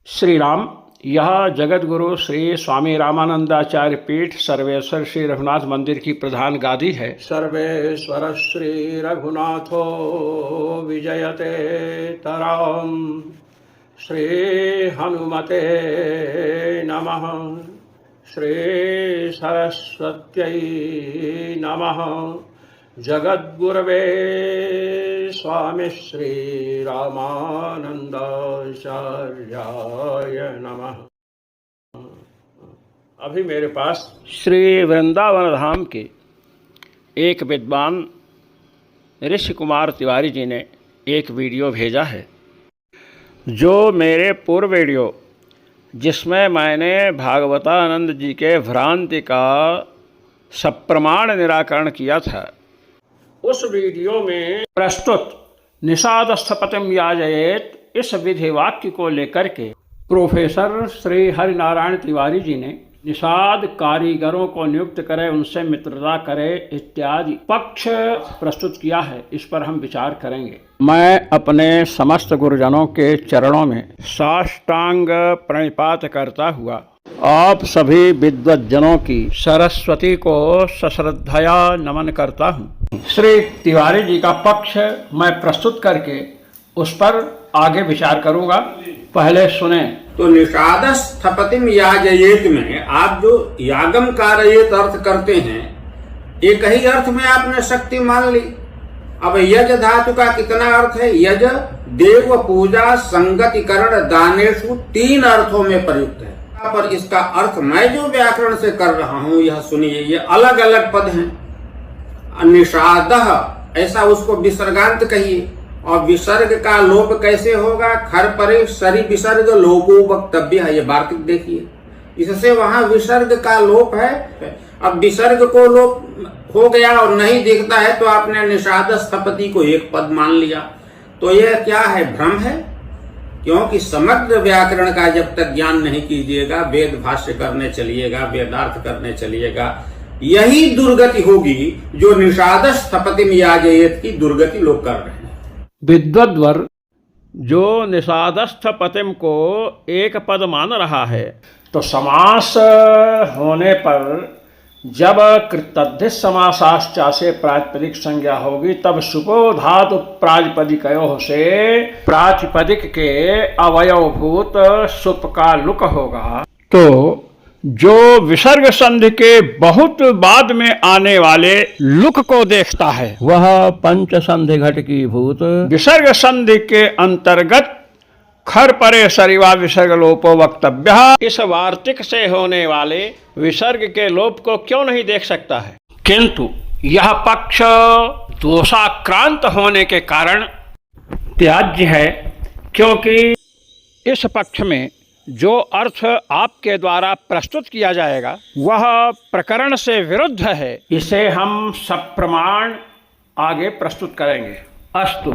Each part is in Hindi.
श्री राम। यह जगतगुरु श्री स्वामी रामानंदाचार्य पीठ सर्वेश्वर श्री रघुनाथ मंदिर की प्रधान गादी है। सर्वेश्वर श्री रघुनाथो विजयते तराम। श्री हनुमते नमः। श्री सरस्वत्यै नमः। जगद्गुरवे स्वामी श्री रामानंदाचार्याय नमः। अभी मेरे पास श्री वृंदावन धाम के एक विद्वान ऋषि कुमार तिवारी जी ने एक वीडियो भेजा है, जो मेरे पूर्व वीडियो जिसमें मैंने भागवतानंद जी के भ्रांति का सप्रमाण निराकरण किया था, उस वीडियो में प्रस्तुत निषादस्थपतिं याजयेत इस विधि वाक्य को लेकर के प्रोफेसर श्री हरिनारायण तिवारी जी ने निषाद कारीगरों को नियुक्त करे, उनसे मित्रता करे इत्यादि पक्ष प्रस्तुत किया है। इस पर हम विचार करेंगे। मैं अपने समस्त गुरुजनों के चरणों में साष्टांग प्रणिपात करता हुआ आप सभी विद्वज्जनों की सरस्वती को सश्रद्धया नमन करता हूँ। श्री तिवारी जी का पक्ष मैं प्रस्तुत करके उस पर आगे विचार करूंगा। पहले सुने। तो निषादस्थपतिं याजयेत में आप जो यागम कारयेत अर्थ करते हैं, एक ही अर्थ में आपने शक्ति मान ली। अब यज धातु का कितना अर्थ है? यज देव पूजा संगतिकरण दानेषु 3 अर्थों में प्रयुक्त है। पर इसका अर्थ मैं जो व्याकरण से कर रहा हूं, यह सुनिए, ये अलग अलग पद हैं। निषादः ऐसा उसको विसर्गांत कहिए, और विसर्ग का लोप कैसे होगा? खर परे सरि विसर्ग लोपो वक्तव्य है। ये वार्तिक देखिए, इससे वहां विसर्ग का लोप है। अब विसर्ग को लोप हो गया और नहीं दिखता है, तो आपने निषादस्थपति को एक पद मान लिया। तो यह क्या है? भ्रम है। क्योंकि समग्र व्याकरण का जब तक ज्ञान नहीं कीजिएगा, वेद भाष्य करने चलिएगा, वेदार्थ करने चलिएगा, यही दुर्गति होगी जो निषादस्थपतिं याजयेत की दुर्गति लोग कर रहे हैं। विद्वद्वर जो निषादस्थपतिम को एक पद मान रहा है, तो समास होने पर जब कृतद्धित समासाश्चा से प्रातिपदिक संज्ञा होगी, तब सुपो धातु प्रातिपदिकयोः से प्रातिपदिक के अवयवभूत सुप का लुक होगा। तो जो विसर्ग संधि के बहुत बाद में आने वाले लुक को देखता है, वह पंच संधि घट की भूत विसर्ग संधि के अंतर्गत खर परे सरिवा विसर्ग लोपो वक्तव्य, इस वार्तिक से होने वाले विसर्ग के लोप को क्यों नहीं देख सकता है? किंतु यह पक्ष दोषाक्रांत होने के कारण त्याज्य है, क्योंकि इस पक्ष में जो अर्थ आपके द्वारा प्रस्तुत किया जाएगा वह प्रकरण से विरुद्ध है। इसे हम सप्रमाण आगे प्रस्तुत करेंगे। अस्तु,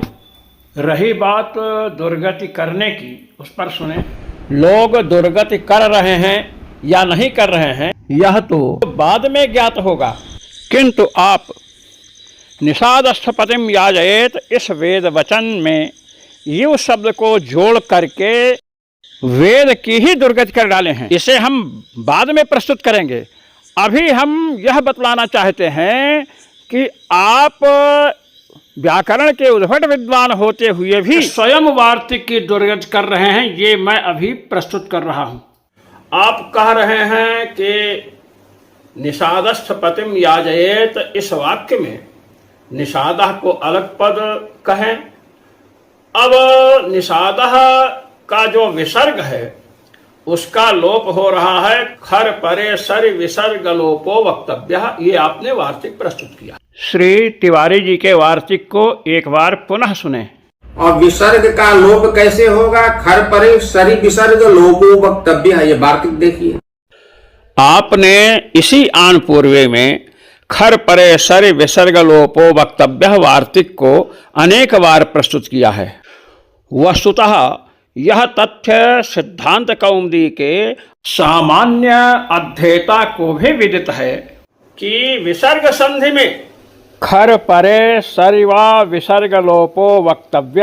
रही बात दुर्गति करने की, उस पर सुने। लोग दुर्गति कर रहे हैं या नहीं कर रहे हैं, यह तो बाद में ज्ञात होगा। किंतु आप निषादस्थपतिं याजयेत इस वेद वचन में युव शब्द को जोड़ करके वेद की ही दुर्गति कर डाले हैं। इसे हम बाद में प्रस्तुत करेंगे। अभी हम यह बतलाना चाहते हैं कि आप व्याकरण के उद्भट विद्वान होते हुए भी स्वयं वार्तिक की दुर्गति कर रहे हैं। ये मैं अभी प्रस्तुत कर रहा हूं। आप कह रहे हैं कि निषादस्थपतिं याजयेत, इस वाक्य में निषादः को अलग पद कहें। अब निषादः का जो विसर्ग है उसका लोप हो रहा है। खर परे सरि विसर्ग लोपो वक्तव्य, ये आपने वार्तिक प्रस्तुत किया। श्री तिवारी जी के वार्तिक को एक बार पुनः सुने। और विसर्ग का लोप कैसे होगा? खर परे सरि विसर्ग लोपो वक्तव्य है। ये वार्तिक देखिए। आपने इसी आन पूर्वे में खर परे सरि विसर्ग लोपो वक्तव्य वार्तिक को अनेक बार प्रस्तुत किया है। वस्तुतः यह तथ्य सिद्धांत कौमुदी के सामान्य अध्येता को भी विदित है कि विसर्ग संधि में खर परे सरिवा विसर्ग लोपो वक्तव्य,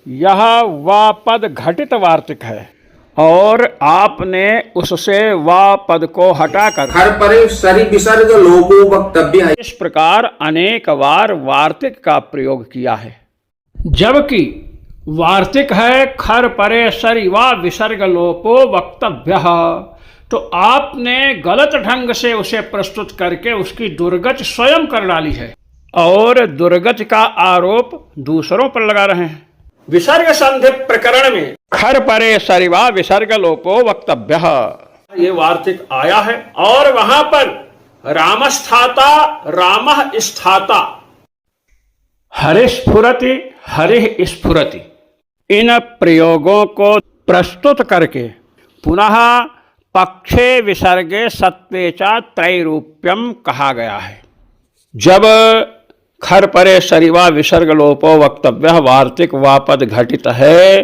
यह व पद घटित वार्तिक है। और आपने उससे वा पद को हटाकर खर परे सरि विसर्ग लोपो वक्तव्य है। इस प्रकार अनेक बार वार्तिक का प्रयोग किया है। जबकि वार्तिक है खर परे सरि वा विसर्ग लोपो वक्तव्य, तो आपने गलत ढंग से उसे प्रस्तुत करके उसकी दुर्गति स्वयं कर डाली है और दुर्गति का आरोप दूसरों पर लगा रहे हैं। विसर्ग संधि प्रकरण में खर परे सरि वा विसर्ग लोपो वक्तव्य ये वार्तिक आया है और वहां पर रामस्थाता रामः स्थाता हरिस्फुरति हरिः स्फुरति इन प्रयोगों को प्रस्तुत करके पुनः पक्षे विसर्गे सत्वे च त्रैरूप्यम कहा गया है। जब खर परे सरि वा विसर्ग लोपो वक्तव्य वार्तिक वापद घटित है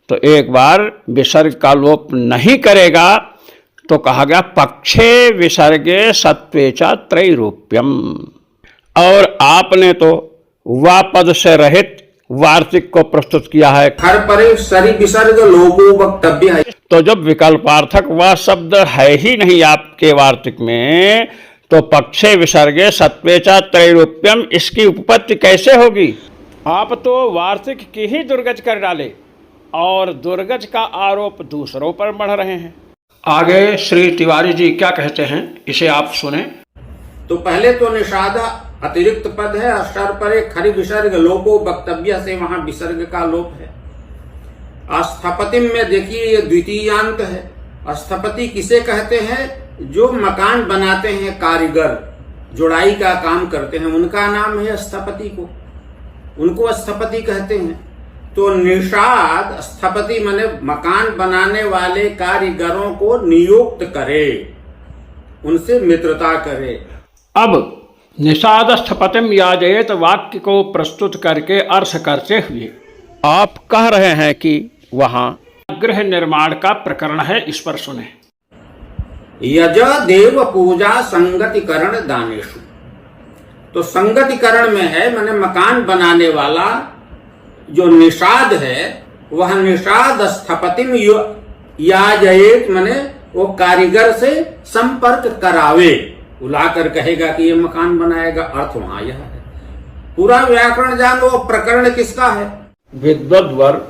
तो एक बार विसर्ग का लोप नहीं करेगा तो कहा गया पक्षे विसर्गे सत्वे च त्रैरूप्यम। और आपने तो वापद से रहित वार्तिक को प्रस्तुत किया है खर परे सरि विसर्ग लोपो वक्तव्य है। तो जब विकल्पार्थक वह शब्द है ही नहीं आपके वार्तिक में तो पक्षे विसर्गे सत्वे च त्रैरूप्यम इसकी उपपत्ति कैसे होगी। आप तो वार्तिक की ही दुर्गति कर डाले और दुर्गति का आरोप दूसरों पर बढ़ रहे हैं। आगे श्री तिवारी जी क्या कहते हैं इसे आप सुने। तो पहले तो निषादा अतिरिक्त पद है, अक्षर परे खरि विसर्ग लोपो वक्तव्य से वहां विसर्ग का लोप है। अस्थपतिम में देखिए ये द्वितीयांत है। अस्थपति किसे कहते हैं? जो मकान बनाते हैं, कारीगर जुड़ाई का काम करते हैं, उनका नाम है स्थपति को, उनको स्थपति कहते हैं। तो निषाद स्थपति माने मकान बनाने वाले कारीगरों को नियुक्त करे, उनसे मित्रता करे। अब निषाद स्थपतिम याजयेत वाक्य को प्रस्तुत करके अर्थ करते हुए आप कह रहे हैं कि वहां गृह निर्माण का प्रकरण है, इस पर सुने। यज देव पूजा संगतिकरण दानेशु, तो संगतिकरण में है माने मकान बनाने वाला जो निषाद है वह निषाद स्थपतिम याजयेत माने वो कारीगर से संपर्क करावे, बुलाकर कहेगा कि ये मकान बनाएगा, अर्थ वहां यह है। पूरा व्याकरण जान लो, प्रकरण किसका है? विद्वद्वर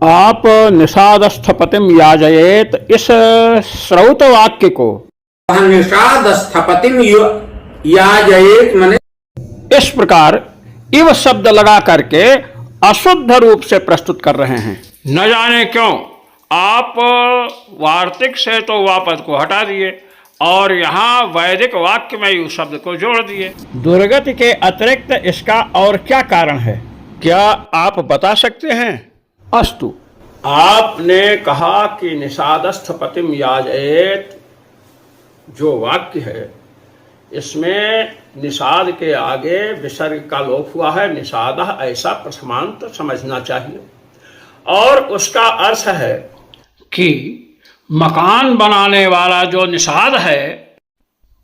आप निषाद स्थपतिम याजयेत इस श्रौत वाक्य को निषाद स्थपतिम याजयेत माने इस प्रकार इव शब्द लगा करके अशुद्ध रूप से प्रस्तुत कर रहे हैं। न जाने क्यों आप वार्तिक से तो वापद को हटा दिए और यहाँ वैदिक वाक्य में यू शब्द को जोड़ दिए। दुर्गति के अतिरिक्त इसका और क्या कारण है, क्या आप बता सकते हैं? अस्तु, आपने कहा कि निषादस्थपतिम याजयेत जो वाक्य है इसमें निषाद के आगे विसर्ग का लोप हुआ है। निषादः ऐसा प्रथमांत समझना चाहिए और उसका अर्थ है कि मकान बनाने वाला जो निषाद है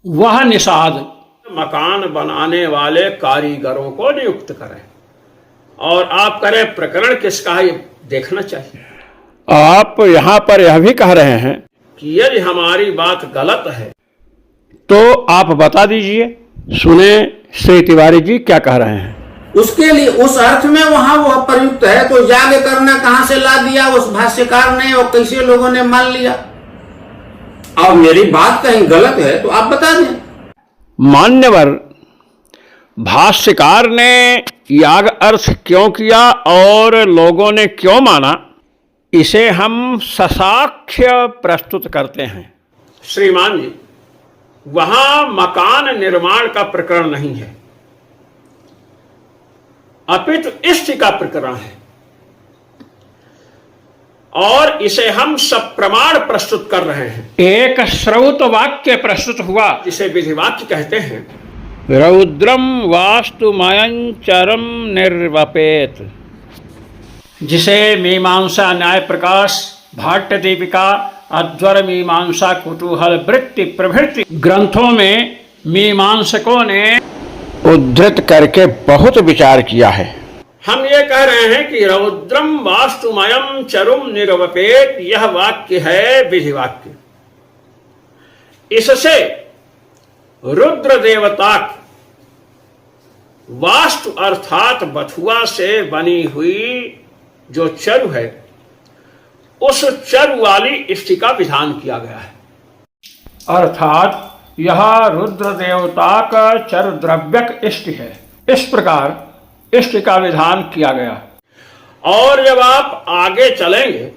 वह निषाद मकान बनाने वाले कारीगरों को नियुक्त करें। और आप करें प्रकरण किसका है ये देखना चाहिए। आप यहाँ पर यह भी कह रहे हैं कि यदि हमारी बात गलत है तो आप बता दीजिए। सुने श्री तिवारी जी क्या कह रहे हैं। उसके लिए उस अर्थ में वहां वह प्रयुक्त है, तो याग करना कहां से ला दिया उस भाष्यकार ने और कैसे लोगों ने मान लिया। और मेरी बात कहीं गलत है तो आप बता दें। मान्यवर, भाष्यकार ने याग अर्थ क्यों किया और लोगों ने क्यों माना, इसे हम ससाक्ष्य प्रस्तुत करते हैं। श्रीमान जी, वहां मकान निर्माण का प्रकरण नहीं है, अपितु इष्टि का प्रकरण है और इसे हम सब प्रमाण प्रस्तुत कर रहे हैं। एक श्रौत वाक्य प्रस्तुत हुआ जिसे विधि वाक्य कहते हैं। रौद्रम वास्तुमयं चरम निर्वपेत, जिसे मीमांसा न्याय प्रकाश, भाट्ट दीपिका, अध्वर मीमांसा, कुतूहल वृत्ति प्रभृति ग्रंथों में मीमांसकों ने उद्धृत करके बहुत विचार किया है। हम ये कह रहे हैं कि रौद्रम वास्तुमयम चरुम निरवपेत, यह वाक्य है विधि वाक्य। इससे रुद्र देवता वास्तु अर्थात बथुआ से बनी हुई जो चरु है, उस चरु वाली इष्टि का विधान किया गया है। अर्थात यह रुद्र देवता का चरु द्रव्यक इष्टि है। इस प्रकार इष्टि का विधान किया गया। और जब आप आगे चलेंगे,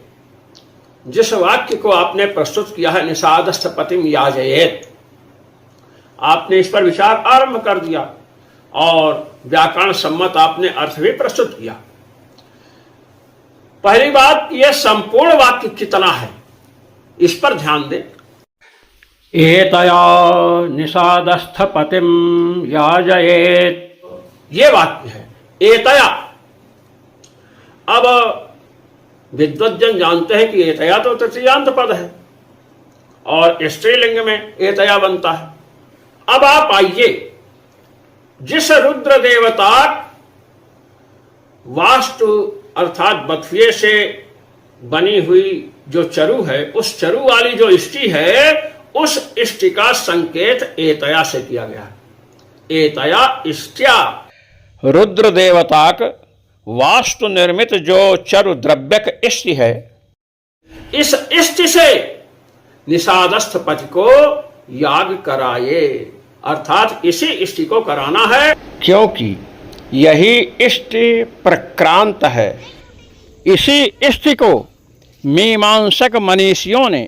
जिस वाक्य को आपने प्रस्तुत किया है निषादस्थ पतिम याजयेत, आपने इस पर विचार आरंभ कर दिया और व्याकरण सम्मत आपने अर्थ भी प्रस्तुत किया। पहली बात, यह संपूर्ण वाक्य कितना है इस पर ध्यान दें। एतया निषादस्थ पतिम याजयेत, ये वाक्य है एतया। अब विद्वज्जन जानते हैं कि एतया तो तृतीयांत पद है और स्त्रीलिंग में एतया बनता है। अब आप आइए, जिस रुद्र देवता वास्तु अर्थात बथुए से बनी हुई जो चरु है, उस चरु वाली जो इष्टि है, उस इष्टि का संकेत एतया से किया गया। एतया इष्ट्या, रुद्र देवताक वास्तु निर्मित जो चरु द्रव्यक इष्टि है, इस इष्टि से निषादस्थ पति को याग कराए, अर्थात इसी इष्टि को कराना है, क्योंकि यही इष्टि प्रक्रांत है। इसी इष्टि को मीमांसक मनीषियों ने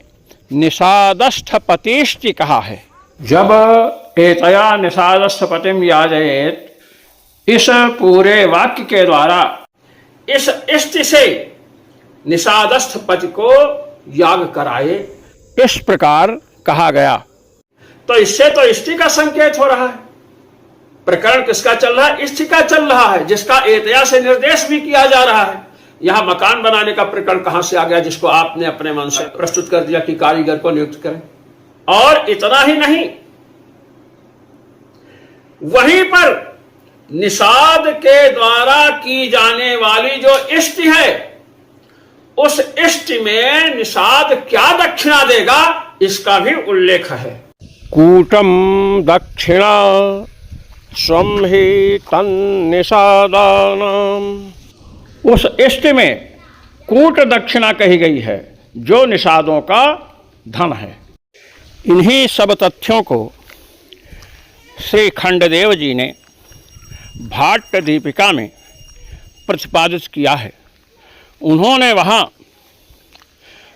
निषादस्थ पतिष्टि कहा है। जब एतया निषादस्थ पतिम याजयेत, इस पूरे वाक्य के द्वारा इस इष्टि से निषादस्थ पति को याग कराए, इस प्रकार कहा गया। तो इससे तो इष्टि का संकेत हो रहा है। प्रकरण किसका चल रहा है? इष्टि का चल रहा है, जिसका एतया से निर्देश भी किया जा रहा है। यहां मकान बनाने का प्रकरण कहां से आ गया, जिसको आपने अपने मन से प्रस्तुत कर दिया कि कारीगर को नियुक्त करें। और इतना ही नहीं, वहीं पर निषाद के द्वारा की जाने वाली जो इष्टि है, उस इष्टि में निषाद क्या दक्षिणा देगा, इसका भी उल्लेख है। कूटम दक्षिणा स्वम ही तन निषादानाम, उस इष्टि में कूट दक्षिणा कही गई है, जो निषादों का धन है। इन्हीं सब तथ्यों को श्री खंडदेव जी ने भाट्ट दीपिका में प्रतिपादित किया है। उन्होंने वहाँ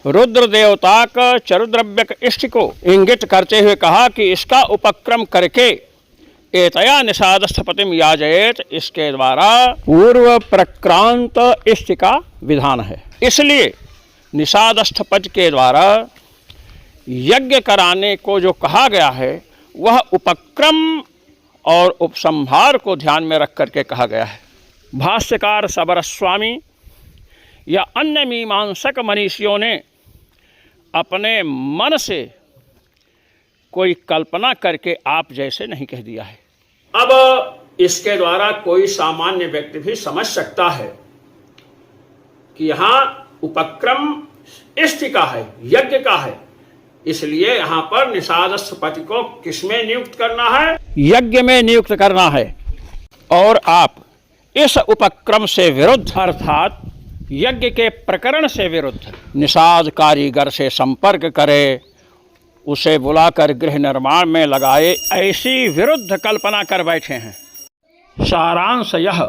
रुद्र देवता का चरुद्रव्यक इष्टि को इंगित करते हुए कहा कि इसका उपक्रम करके एतया निषादस्थ पतिम याजयेत, इसके द्वारा पूर्व प्रक्रांत इष्टि का विधान है। इसलिए निषादस्थ पति के द्वारा यज्ञ कराने को जो कहा गया है, वह उपक्रम और उपसंहार को ध्यान में रख करके कहा गया है। भाष्यकार सबरस्वामी या अन्य मीमांसक मनीषियों ने अपने मन से कोई कल्पना करके आप जैसे नहीं कह दिया है। अब इसके द्वारा कोई सामान्य व्यक्ति भी समझ सकता है कि यहाँ उपक्रम इष्टि का है, यज्ञ का है, इसलिए यहाँ पर निषादस्थ पति को किसमें नियुक्त करना है? यज्ञ में नियुक्त करना है। और आप इस उपक्रम से विरुद्ध, अर्थात यज्ञ के प्रकरण से विरुद्ध, निषाद कारीगर से संपर्क करे, उसे बुलाकर गृह निर्माण में लगाए, ऐसी विरुद्ध कल्पना कर बैठे हैं। सारांश यह,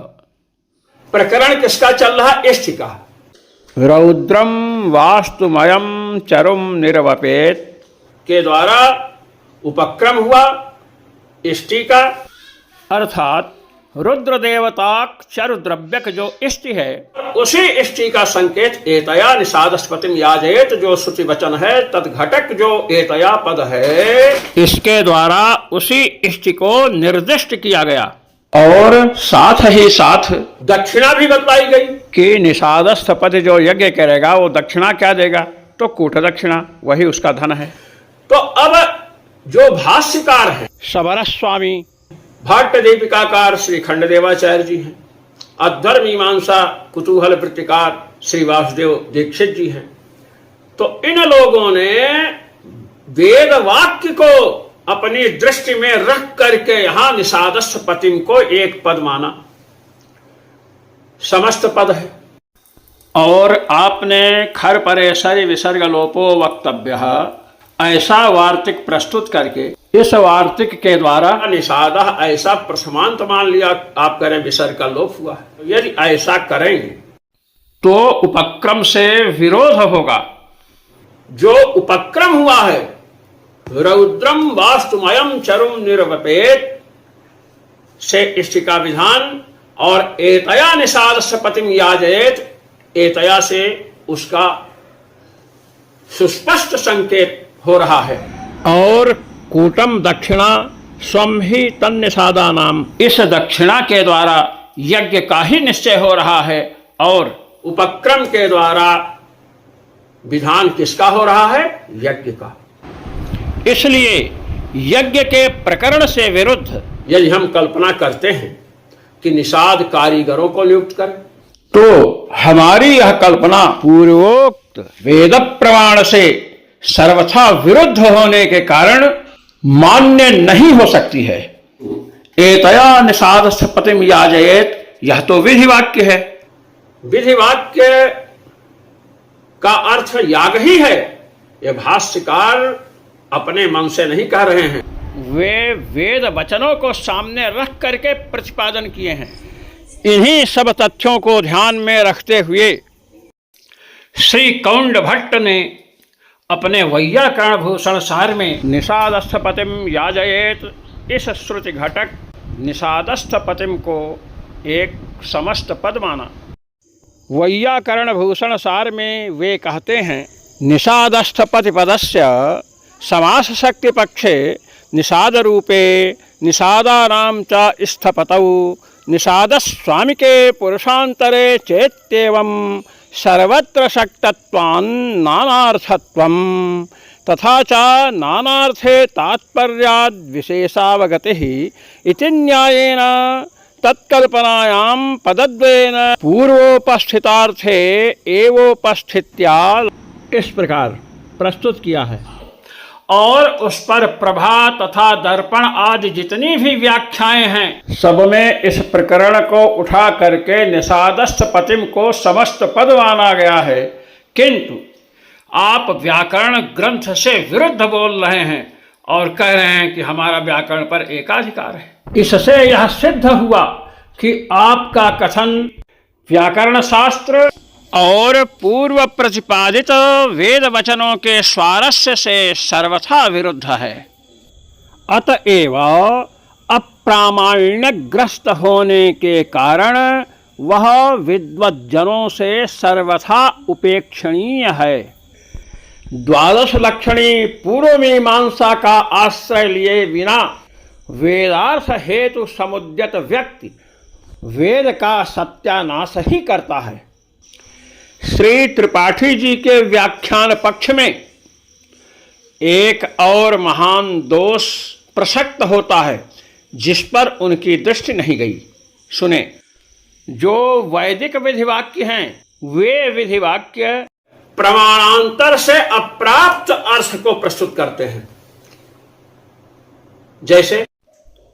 प्रकरण किसका चल रहा? इष्टि का। रौद्रम वास्तुमयम चरुम निर्वपेत के द्वारा उपक्रम हुआ इष्टि का, अर्थात रुद्र देवता चरुद्रव्यक जो इष्टि है, उसी इष्टि का संकेत एतया निषादस्थ पतिम याजयेत, जो श्रुति वचन है, तद्घटक जो एतया पद है, इसके द्वारा उसी इष्टि को निर्दिष्ट किया गया। और साथ ही साथ दक्षिणा भी बतलाई गई कि निषादस्थ पति जो यज्ञ करेगा वो दक्षिणा क्या देगा? तो कूट दक्षिणा, वही उसका धन है। तो अब जो भाष्यकार है सबरस्वामी, भाट्ट दीपिकाकार श्री खंडदेवाचार्य जी हैं, अध्वर मीमांसा कुतूहल वृत्तिकार श्री वासुदेव दीक्षित जी हैं। तो इन लोगों ने वेद वाक्य को अपनी दृष्टि में रख करके यहां निषादस्थ पतिम को एक पद माना, समस्त पद है। और आपने खर परे सरि विसर्ग लोपो वक्तव्य ऐसा वार्तिक प्रस्तुत करके इस वार्तिक के द्वारा निषाद ऐसा प्रथमांत मान लिया, आप करें विसर्ग का लोप हुआ है। यदि ऐसा करेंगे तो उपक्रम से विरोध होगा। जो उपक्रम हुआ है रौद्रम वास्तुमयम चरुम निर्वपेत से इष्टि का विधान, और एतया निषादस्य पतिम याजयेत, एतया से उसका सुस्पष्ट संकेत हो रहा है। और कूटम दक्षिणा स्वम ही तन्निषादा नाम, इस दक्षिणा के द्वारा यज्ञ का ही निश्चय हो रहा है, और उपक्रम के द्वारा विधान किसका हो रहा है? यज्ञ का। इसलिए यज्ञ के प्रकरण से विरुद्ध यदि हम कल्पना करते हैं कि निषाद कारीगरों को नियुक्त करें, तो हमारी यह कल्पना पूर्वोक्त वेद प्रमाण से सर्वथा विरुद्ध होने के कारण मान्य नहीं हो सकती है। एतया निषादस्थ पतिम याजयेत, यह तो विधि वाक्य है। विधि वाक्य का अर्थ याग ही है। यह भाष्यकार अपने मन से नहीं कह रहे हैं, वे वेद वचनों को सामने रख करके प्रतिपादन किए हैं। इन्हीं सब तथ्यों को ध्यान में रखते हुए श्री कौंड भट्ट ने अपने वैयाकरण भूषण सार में निषादस्थ पतिम याजयेत, इस श्रुति घटक निषादस्थ पतिम को एक समस्त पद माना। वैयाकरण भूषण सार में वे कहते हैं, निषादस्थ पतिपदस्य समास शक्ति पक्षे निषाद रूपे निषादानां च स्थपतौ निषादस्वामिके पुरुषांतरे चेत्येवं सर्वत्र शक्तत्वान् नानार्थत्वं तथा च नानार्थे तात्पर्याद् विशेषावगतिः इति न्यायेन तत्कल्पनायां पदद्वयेन पूर्वोपस्थितार्थे एवोपस्थित्या इस प्रकार प्रस्तुत किया है। और उस पर प्रभा तथा दर्पण आदि जितनी भी व्याख्याएं हैं, सब में इस प्रकरण को उठा करके निषादस्थ पतिम को समस्त पद माना गया है। किंतु आप व्याकरण ग्रंथ से विरुद्ध बोल रहे हैं और कह रहे हैं कि हमारा व्याकरण पर एकाधिकार है। इससे यह सिद्ध हुआ कि आपका कथन व्याकरण शास्त्र और पूर्व प्रतिपादित वेद वचनों के स्वारस्य से सर्वथा विरुद्ध है। अतएव अप्रामाण्यग्रस्त होने के कारण वह विद्वज्जनों से सर्वथा उपेक्षणीय है। द्वादश लक्षणी पूर्व मीमांसा का आश्रय लिए बिना वेदार्थ हेतु समुद्यत व्यक्ति वेद का सत्यानाश ही करता है। श्री त्रिपाठी जी के व्याख्यान पक्ष में एक और महान दोष प्रसक्त होता है जिस पर उनकी दृष्टि नहीं गई। सुने, जो वैदिक विधिवाक्य हैं वे विधिवाक्य प्रमाणांतर से अप्राप्त अर्थ को प्रस्तुत करते हैं। जैसे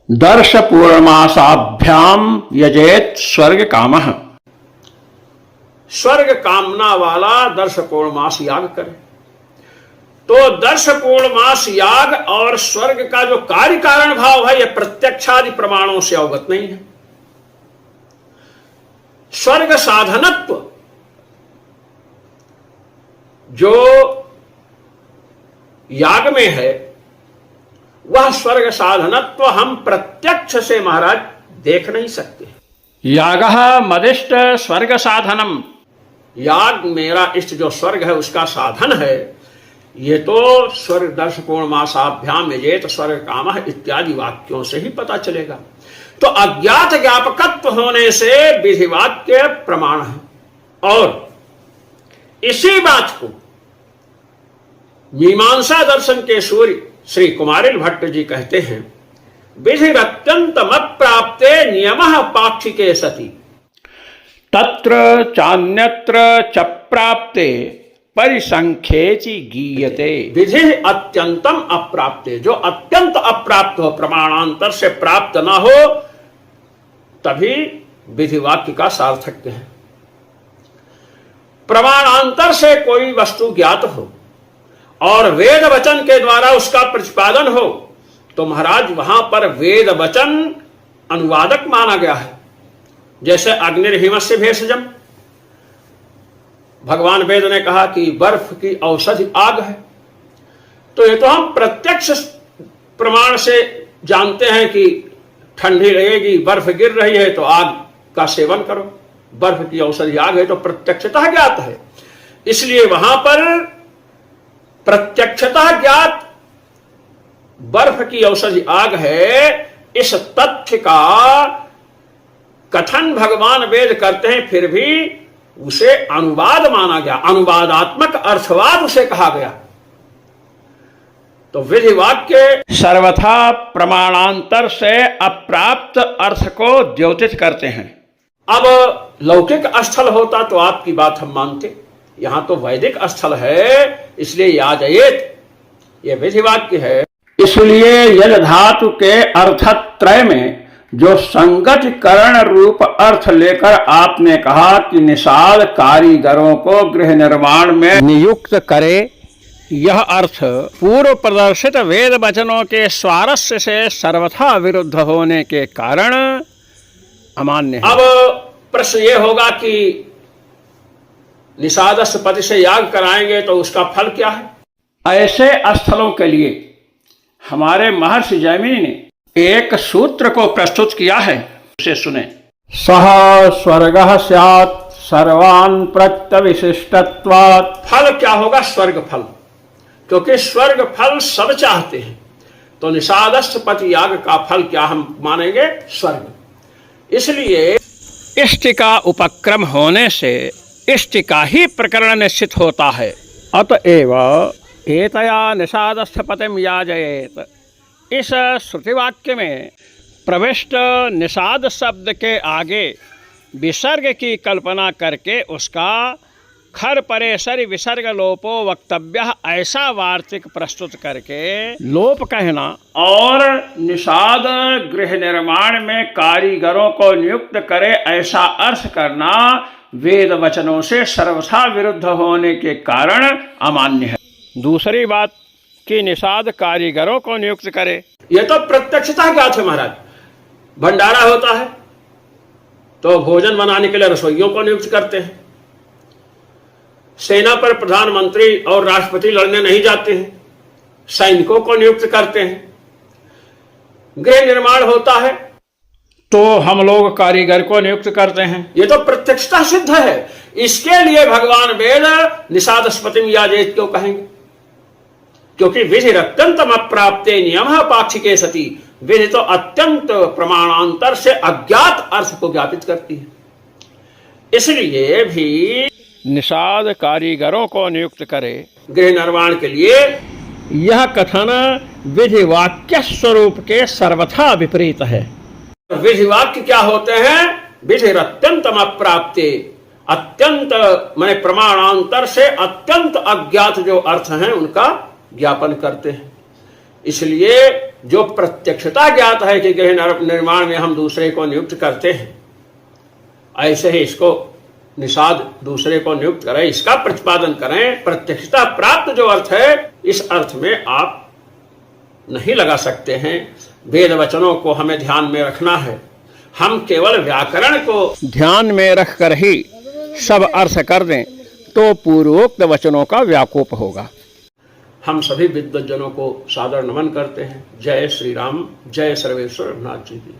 दर्श पूर्णमासाभ्याम यजेत स्वर्ग कामः, स्वर्ग कामना वाला दर्श पूर्णमास याग करे। तो दर्श पूर्णमास याग और स्वर्ग का जो कार्य कारण भाव है यह प्रत्यक्षादि प्रमाणों से अवगत नहीं है। स्वर्ग साधनत्व जो याग में है वह स्वर्ग साधनत्व हम प्रत्यक्ष से महाराज देख नहीं सकते। यागः मदिष्ट स्वर्ग साधनम, याग मेरा इष्ट जो स्वर्ग है उसका साधन है। ये तो स्वर्ग दर्श पूर्णमासाभ्याम यजेत स्वर्ग कामः इत्यादि वाक्यों से ही पता चलेगा। तो अज्ञात ज्ञापकत्व होने से विधिवाक्य प्रमाण है। और इसी बात को मीमांसा दर्शन के सूर्य श्री कुमारिल भट्ट जी कहते हैं, विधिरत्यंतम प्राप्ते नियमः पाक्षिके सति। तत्र चान्यत्र च प्राप्ते परिसंख्येचि गीयते। विधि अत्यंतम अप्राप्ते, जो अत्यंत अप्राप्त हो, प्रमाणांतर से प्राप्त न हो, तभी विधि वाक्य का सार्थक्य है। प्रमाणांतर से कोई वस्तु ज्ञात हो और वेद वचन के द्वारा उसका प्रतिपादन हो, तो महाराज वहां पर वेद वचन अनुवादक माना गया है। जैसे अग्निर्हिमस्य भेषजम, भगवान वेद ने कहा कि बर्फ की औषधि आग है, तो ये तो हम प्रत्यक्ष प्रमाण से जानते हैं कि ठंडी रहेगी, बर्फ गिर रही है तो आग का सेवन करो, बर्फ की औषधि आग है, तो प्रत्यक्षतः ज्ञात है। इसलिए वहां पर प्रत्यक्षतः ज्ञात बर्फ की औषधि आग है, इस तथ्य का कथन भगवान वेद करते हैं, फिर भी उसे अनुवाद माना गया, अनुवादात्मक अर्थवाद उसे कहा गया। तो विधि वाक्य सर्वथा प्रमाणांतर से अप्राप्त अर्थ को द्योतित करते हैं। अब लौकिक स्थल होता तो आपकी बात हम मानते, यहां तो वैदिक स्थल है, इसलिए याजयेत ये विधि वाक्य है। इसलिए यज धातु के अर्थत्रय में जो संगतिकरण रूप अर्थ लेकर आपने कहा कि निषाद कारीगरों को गृह निर्माण में नियुक्त करे, यह अर्थ पूर्व प्रदर्शित वेद वचनों के स्वारस्य से सर्वथा विरुद्ध होने के कारण अमान्य है। अब प्रश्न ये होगा कि निषादस्य पति से याग कराएंगे तो उसका फल क्या है? ऐसे स्थलों के लिए हमारे महर्षि जैमिनी ने एक सूत्र को प्रस्तुत किया है, उसे सुने। सह स्वर्गः स्यात् सर्वान् प्रत्यविशिष्टत्वात्। फल क्या होगा? स्वर्ग फल, क्योंकि स्वर्ग फल सब चाहते हैं, तो निषादस्थ पति याग का फल क्या हम मानेंगे? स्वर्ग। इसलिए इष्टिका उपक्रम होने से इष्टिका ही प्रकरण निश्चित होता है। अतएव एतया निषादस्थ पतिम याजयेत, इस श्रुतिवाक्य में प्रविष्ट निषाद शब्द के आगे विसर्ग की कल्पना करके उसका खर परेसरि विसर्ग लोपो वक्तव्य ऐसा वार्तिक प्रस्तुत करके लोप कहना और निषाद गृह निर्माण में कारीगरों को नियुक्त करे ऐसा अर्थ करना वेद वचनों से सर्वथा विरुद्ध होने के कारण अमान्य है। दूसरी बात कि निषाद कारीगरों को नियुक्त करे, यह तो प्रत्यक्षता ज्ञात है महाराज। भंडारा होता है तो भोजन बनाने के लिए रसोइयों को नियुक्त करते हैं। सेना पर प्रधानमंत्री और राष्ट्रपति लड़ने नहीं जाते हैं, सैनिकों को नियुक्त करते हैं। गृह निर्माण होता है तो हम लोग कारीगर को नियुक्त करते हैं, ये तो प्रत्यक्षता सिद्ध है। इसके लिए भगवान वेद निषादस्पतिम याजयेत क्यों कहेंगे? क्योंकि विधि अत्यंतम अप्राप्ते नियमः पाक्षिके सति, विधि तो अत्यंत प्रमाणांतर से अज्ञात अर्थ को ज्ञापित करती है। इसलिए भी निषाद कारीगरों को नियुक्त करे गृह निर्माण के लिए, यह कथन विधि वाक्य स्वरूप के सर्वथा विपरीत है। विधि वाक्य क्या होते हैं? विधि अत्यंतम अप्राप्ते, अत्यंत माने प्रमाणांतर से अत्यंत अज्ञात जो अर्थ हैं उनका ज्ञापन करते हैं। इसलिए जो प्रत्यक्षता ज्ञात है कि गृह निर्माण में हम दूसरे को नियुक्त करते हैं, ऐसे ही इसको निषाद दूसरे को नियुक्त करें, इसका प्रतिपादन करें। प्रत्यक्षता प्राप्त जो अर्थ है, इस अर्थ में आप नहीं लगा सकते हैं। वेद वचनों को हमें ध्यान में रखना है। हम केवल व्याकरण को ध्यान में रखकर ही सब अर्थ कर दें तो पूर्वोक्त वचनों का व्याकोप होगा। हम सभी विद्वज्जनों को सादर नमन करते हैं। जय श्री राम, जय सर्वेश्वर नाथ जी की।